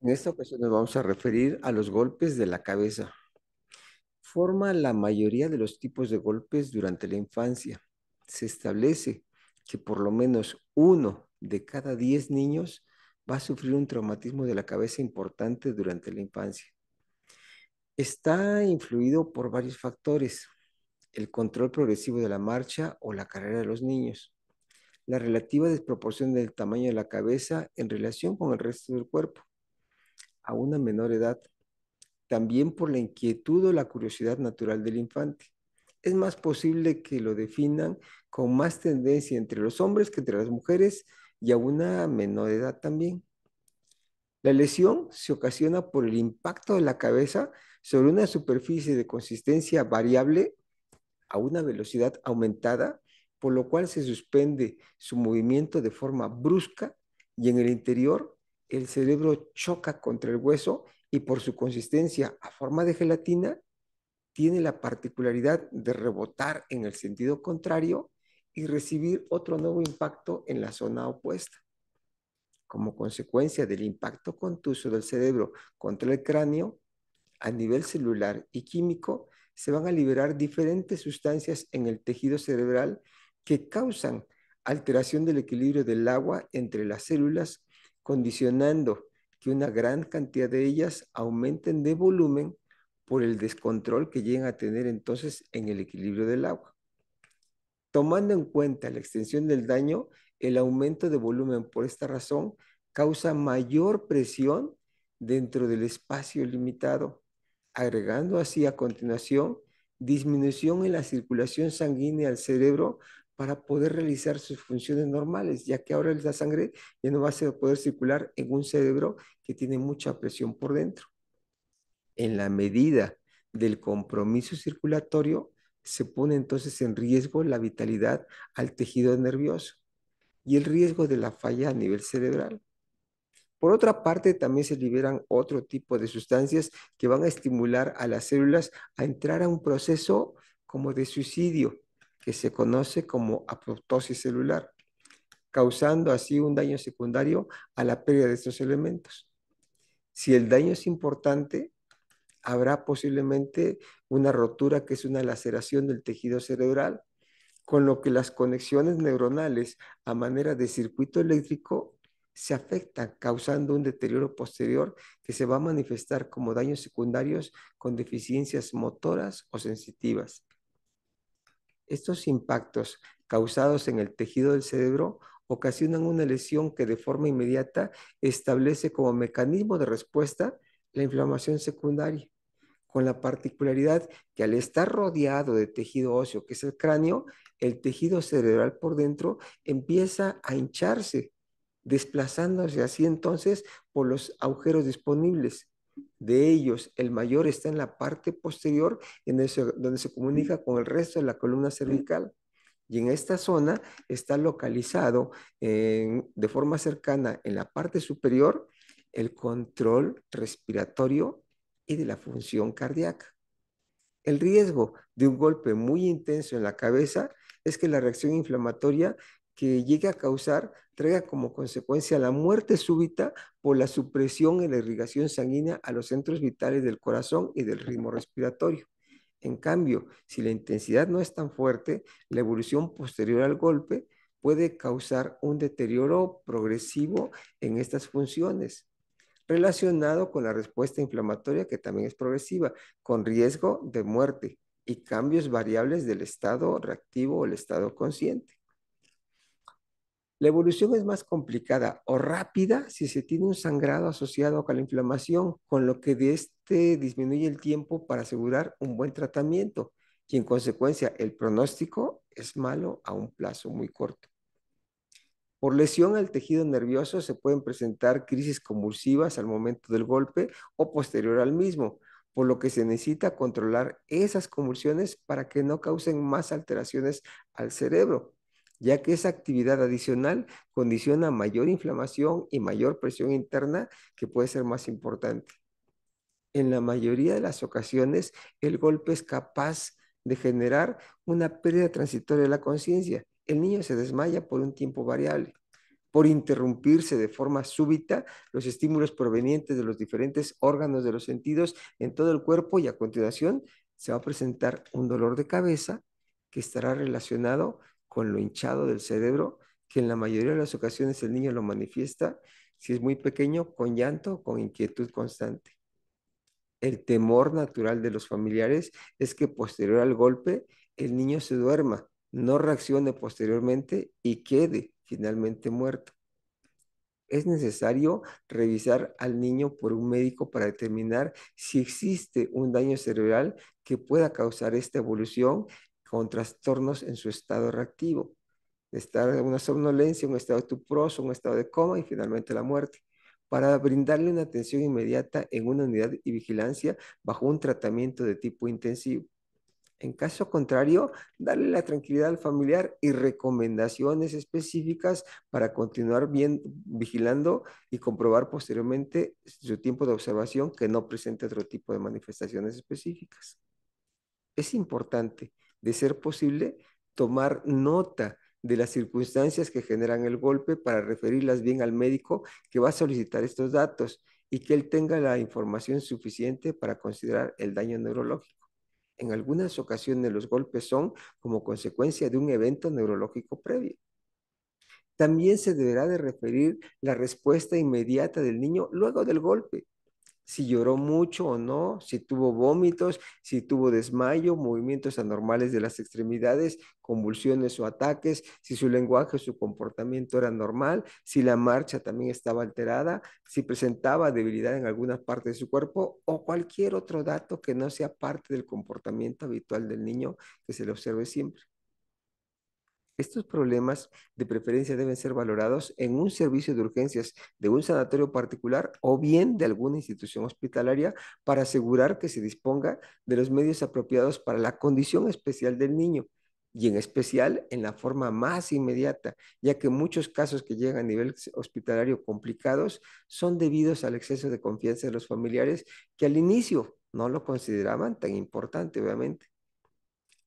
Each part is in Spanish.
En esta ocasión nos vamos a referir a los golpes de la cabeza. Forma la mayoría de los tipos de golpes durante la infancia. Se establece que por lo menos uno de cada 10 niños va a sufrir un traumatismo de la cabeza importante durante la infancia. Está influido por varios factores: el control progresivo de la marcha o la carrera de los niños, la relativa desproporción del tamaño de la cabeza en relación con el resto del cuerpo a una menor edad, también por la inquietud o la curiosidad natural del infante. Es más posible que lo definan con más tendencia entre los hombres que entre las mujeres y a una menor edad también. La lesión se ocasiona por el impacto de la cabeza sobre una superficie de consistencia variable a una velocidad aumentada, por lo cual se suspende su movimiento de forma brusca y en el interior el cerebro choca contra el hueso y por su consistencia a forma de gelatina tiene la particularidad de rebotar en el sentido contrario y recibir otro nuevo impacto en la zona opuesta. Como consecuencia del impacto contuso del cerebro contra el cráneo, a nivel celular y químico, se van a liberar diferentes sustancias en el tejido cerebral que causan alteración del equilibrio del agua entre las células, condicionando que una gran cantidad de ellas aumenten de volumen por el descontrol que llegan a tener entonces en el equilibrio del agua. Tomando en cuenta la extensión del daño, el aumento de volumen por esta razón causa mayor presión dentro del espacio limitado, agregando así a continuación disminución en la circulación sanguínea al cerebro para poder realizar sus funciones normales, ya que ahora la sangre ya no va a poder circular en un cerebro que tiene mucha presión por dentro. En la medida del compromiso circulatorio, se pone entonces en riesgo la vitalidad al tejido nervioso y el riesgo de la falla a nivel cerebral. Por otra parte, también se liberan otro tipo de sustancias que van a estimular a las células a entrar a un proceso como de suicidio, que se conoce como apoptosis celular, causando así un daño secundario a la pérdida de estos elementos. Si el daño es importante, habrá posiblemente una rotura que es una laceración del tejido cerebral, con lo que las conexiones neuronales a manera de circuito eléctrico se afectan, causando un deterioro posterior que se va a manifestar como daños secundarios con deficiencias motoras o sensitivas. Estos impactos causados en el tejido del cerebro ocasionan una lesión que de forma inmediata establece como mecanismo de respuesta la inflamación secundaria, con la particularidad que al estar rodeado de tejido óseo, que es el cráneo, el tejido cerebral por dentro empieza a hincharse, desplazándose así entonces por los agujeros disponibles. De ellos, el mayor está en la parte posterior, donde se comunica con el resto de la columna cervical. Y en esta zona está localizado de forma cercana en la parte superior el control respiratorio y de la función cardíaca. El riesgo de un golpe muy intenso en la cabeza es que la reacción inflamatoria que llegue a causar traiga como consecuencia la muerte súbita por la supresión en la irrigación sanguínea a los centros vitales del corazón y del ritmo respiratorio. En cambio, si la intensidad no es tan fuerte, la evolución posterior al golpe puede causar un deterioro progresivo en estas funciones, relacionado con la respuesta inflamatoria que también es progresiva, con riesgo de muerte y cambios variables del estado reactivo o el estado consciente. La evolución es más complicada o rápida si se tiene un sangrado asociado con la inflamación, con lo que de este disminuye el tiempo para asegurar un buen tratamiento y en consecuencia el pronóstico es malo a un plazo muy corto. Por lesión al tejido nervioso se pueden presentar crisis convulsivas al momento del golpe o posterior al mismo, por lo que se necesita controlar esas convulsiones para que no causen más alteraciones al cerebro, ya que esa actividad adicional condiciona mayor inflamación y mayor presión interna que puede ser más importante. En la mayoría de las ocasiones, el golpe es capaz de generar una pérdida transitoria de la conciencia. El niño se desmaya por un tiempo variable, por interrumpirse de forma súbita los estímulos provenientes de los diferentes órganos de los sentidos en todo el cuerpo y a continuación se va a presentar un dolor de cabeza que estará relacionado con lo hinchado del cerebro, que en la mayoría de las ocasiones el niño lo manifiesta, si es muy pequeño, con llanto, con inquietud constante. El temor natural de los familiares es que posterior al golpe el niño se duerma, no reaccione posteriormente y quede finalmente muerto. Es necesario revisar al niño por un médico para determinar si existe un daño cerebral que pueda causar esta evolución con trastornos en su estado reactivo, de estar en una somnolencia, un estado tuproso, un estado de coma y finalmente la muerte, para brindarle una atención inmediata en una unidad y vigilancia bajo un tratamiento de tipo intensivo. En caso contrario, darle la tranquilidad al familiar y recomendaciones específicas para continuar bien vigilando y comprobar posteriormente su tiempo de observación que no presente otro tipo de manifestaciones específicas. Es importante, de ser posible, tomar nota de las circunstancias que generan el golpe para referirlas bien al médico que va a solicitar estos datos y que él tenga la información suficiente para considerar el daño neurológico. En algunas ocasiones los golpes son como consecuencia de un evento neurológico previo. También se deberá de referir la respuesta inmediata del niño luego del golpe, si lloró mucho o no, si tuvo vómitos, si tuvo desmayo, movimientos anormales de las extremidades, convulsiones o ataques, si su lenguaje o su comportamiento era normal, si la marcha también estaba alterada, si presentaba debilidad en alguna parte de su cuerpo o cualquier otro dato que no sea parte del comportamiento habitual del niño que se le observe siempre. Estos problemas de preferencia deben ser valorados en un servicio de urgencias de un sanatorio particular o bien de alguna institución hospitalaria para asegurar que se disponga de los medios apropiados para la condición especial del niño y en especial en la forma más inmediata, ya que muchos casos que llegan a nivel hospitalario complicados son debidos al exceso de confianza de los familiares que al inicio no lo consideraban tan importante, obviamente.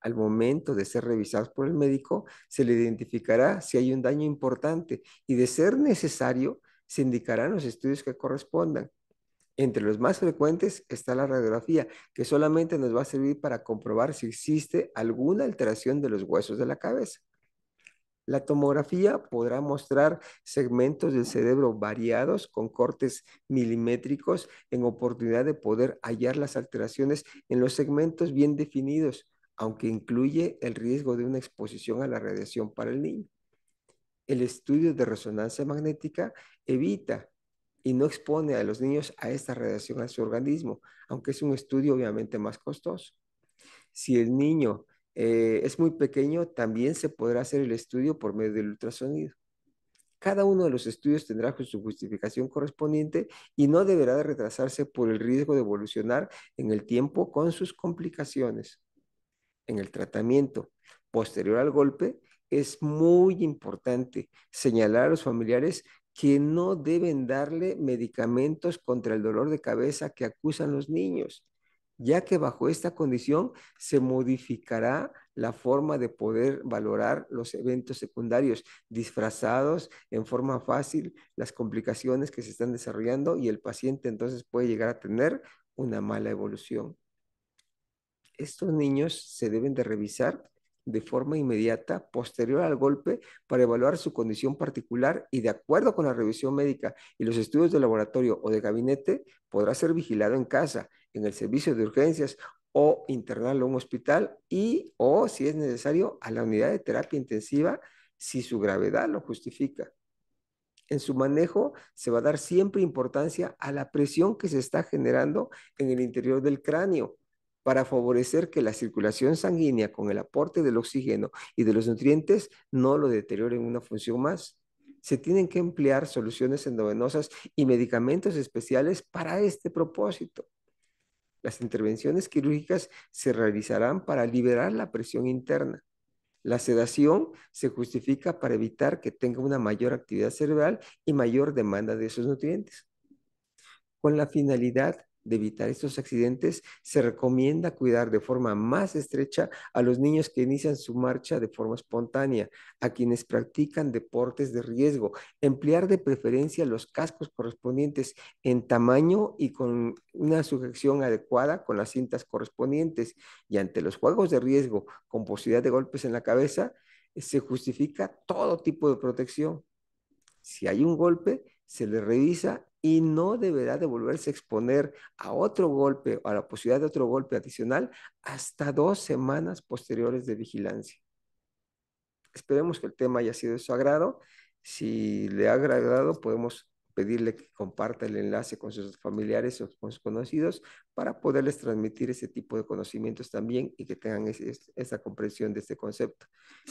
Al momento de ser revisados por el médico, se le identificará si hay un daño importante y de ser necesario, se indicarán los estudios que correspondan. Entre los más frecuentes está la radiografía, que solamente nos va a servir para comprobar si existe alguna alteración de los huesos de la cabeza. La tomografía podrá mostrar segmentos del cerebro variados con cortes milimétricos en oportunidad de poder hallar las alteraciones en los segmentos bien definidos, aunque incluye el riesgo de una exposición a la radiación para el niño. El estudio de resonancia magnética evita y no expone a los niños a esta radiación a su organismo, aunque es un estudio obviamente más costoso. Si el niño es muy pequeño, también se podrá hacer el estudio por medio del ultrasonido. Cada uno de los estudios tendrá su justificación correspondiente y no deberá de retrasarse por el riesgo de evolucionar en el tiempo con sus complicaciones. En el tratamiento posterior al golpe, es muy importante señalar a los familiares que no deben darle medicamentos contra el dolor de cabeza que acusan los niños, ya que bajo esta condición se modificará la forma de poder valorar los eventos secundarios, disfrazados en forma fácil las complicaciones que se están desarrollando y el paciente entonces puede llegar a tener una mala evolución. Estos niños se deben de revisar de forma inmediata posterior al golpe para evaluar su condición particular y de acuerdo con la revisión médica y los estudios de laboratorio o de gabinete, podrá ser vigilado en casa, en el servicio de urgencias o internarlo a un hospital y o si es necesario a la unidad de terapia intensiva si su gravedad lo justifica. En su manejo se va a dar siempre importancia a la presión que se está generando en el interior del cráneo para favorecer que la circulación sanguínea con el aporte del oxígeno y de los nutrientes no lo deterioren una función más. Se tienen que emplear soluciones endovenosas y medicamentos especiales para este propósito. Las intervenciones quirúrgicas se realizarán para liberar la presión interna. La sedación se justifica para evitar que tenga una mayor actividad cerebral y mayor demanda de esos nutrientes. Con la finalidad de evitar estos accidentes, se recomienda cuidar de forma más estrecha a los niños que inician su marcha de forma espontánea, a quienes practican deportes de riesgo, emplear de preferencia los cascos correspondientes en tamaño y con una sujeción adecuada con las cintas correspondientes, y ante los juegos de riesgo con posibilidad de golpes en la cabeza, se justifica todo tipo de protección. Si hay un golpe, se le revisa y no deberá de volverse a exponer a otro golpe o a la posibilidad de otro golpe adicional hasta 2 semanas posteriores de vigilancia. Esperemos que el tema haya sido de su agrado. Si le ha agradado, podemos pedirle que comparta el enlace con sus familiares o con sus conocidos para poderles transmitir ese tipo de conocimientos también y que tengan esa comprensión de este concepto.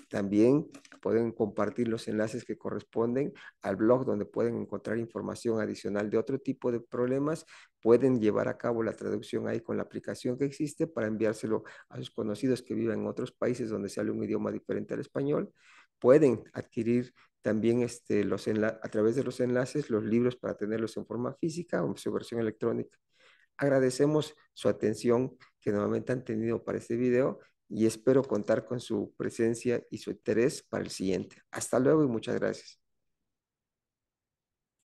También pueden compartir los enlaces que corresponden al blog donde pueden encontrar información adicional de otro tipo de problemas. Pueden llevar a cabo la traducción ahí con la aplicación que existe para enviárselo a sus conocidos que viven en otros países donde se habla un idioma diferente al español. Pueden adquirir también a través de los enlaces los libros para tenerlos en forma física o en su versión electrónica. Agradecemos su atención que nuevamente han tenido para este video y espero contar con su presencia y su interés para el siguiente. Hasta luego y muchas gracias.